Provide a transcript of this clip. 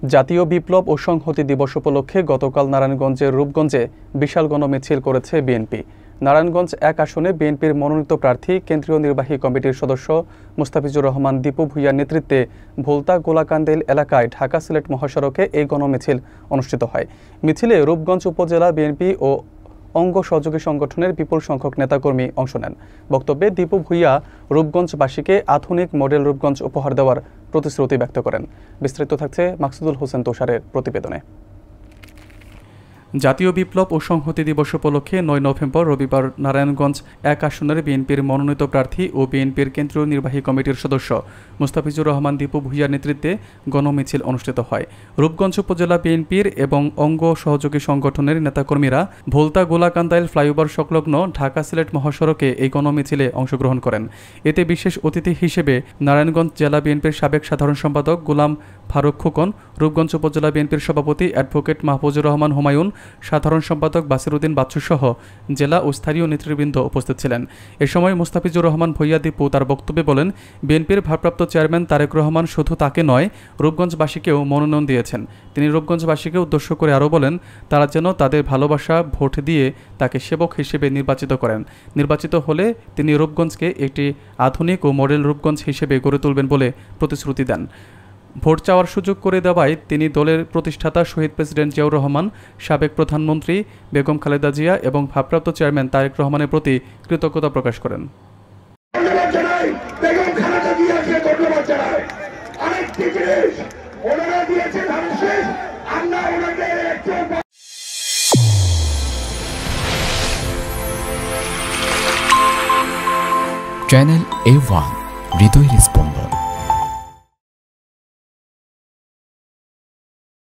জাতীয় বিপ্লব ও সংহতি দিবস উপলক্ষে গতকাল নারায়ণগঞ্জের রূপগঞ্জে বিশাল গণমিছিল করেছে বিএনপি। নারায়ণগঞ্জ ১ আসনে বিএনপির মনোনীত প্রার্থী কেন্দ্রীয় নির্বাহী কমিটির সদস্য মুস্তাফিজুর রহমান দীপু ভূঁইয়ার নেতৃত্বে ভোলতা গোলাকান্দেল এলাকায় ঢাকা-সিলেট মহাসড়কে এই গণমিছিল অনুষ্ঠিত হয়। মিছিলে রূপগঞ্জ উপজেলা বিএনপি ও অঙ্গ সহযোগী সংগঠনের বিপুল সংখ্যক নেতাকর্মী অংশ নেন। বক্তব্যে দীপু ভূঁইয়া রূপগঞ্জবাসীকে আধুনিক মডেল রূপগঞ্জ উপহার দেওয়ার প্রতিশ্রুতি ব্যক্ত করেন। বিস্তারিত থাকছে মাকসুদুল হোসেন তুষারের প্রতিবেদনে। জাতীয় বিপ্লব ও সংহতি দিবস উপলক্ষে ৯ নভেম্বর রবিবার নারায়ণগঞ্জ ১ আসনের বিএনপির মনোনীত প্রার্থী ও বিএনপির কেন্দ্রীয় নির্বাহী কমিটির সদস্য মুস্তাফিজুর রহমান দীপু ভূঁইয়ার নেতৃত্বে গণমিছিল অনুষ্ঠিত হয়। রূপগঞ্জ উপজেলা বিএনপির এবং অঙ্গ সহযোগী সংগঠনের নেতাকর্মীরা ভোলতা গোলাকান্দাইল ফ্লাইওভার সংলগ্ন ঢাকা-সিলেট মহাসড়কে এই গণমিছিলে অংশগ্রহণ করেন। এতে বিশেষ অতিথি হিসেবে নারায়ণগঞ্জ জেলা বিএনপির সাবেক সাধারণ সম্পাদক গোলাম ফারুক খোকন, রূপগঞ্জ উপজেলা বিএনপির সভাপতি অ্যাডভোকেট মাহফুজুর রহমান হুমায়ুন, সাধারণ সম্পাদক বাসিরউদ্দিন বাচ্চু সহ জেলা ও স্থানীয় নেতৃবৃন্দ উপস্থিত ছিলেন। এ সময় মুস্তাফিজুর রহমান ভূঁইয়া দীপু তার বক্তব্যে বলেন, বিএনপির ভারপ্রাপ্ত চেয়ারম্যান তারেক রহমান শুধু তাকে নয়, রূপগঞ্জবাসীকেও মনোনয়ন দিয়েছেন। তিনি রূপগঞ্জবাসীকে উদ্দেশ্য করে আরও বলেন, তারা যেন তাদের ভালোবাসা ভোট দিয়ে তাকে সেবক হিসেবে নির্বাচিত করেন। নির্বাচিত হলে তিনি রূপগঞ্জকে একটি আধুনিক ও মডেল রূপগঞ্জ হিসেবে গড়ে তুলবেন বলে প্রতিশ্রুতি দেন। ভোট চাওয়ার সুযোগ করে দেওয়ায় তিনি দলের প্রতিষ্ঠাতা শহীদ প্রেসিডেন্ট জিয়াউর রহমান, সাবেক প্রধানমন্ত্রী বেগম খালেদা জিয়া এবং ভারপ্রাপ্ত চেয়ারম্যান তারেক রহমানের প্রতি কৃতজ্ঞতা প্রকাশ করেন। চ্যানেল A1 হৃদয়ের স্পন্দন।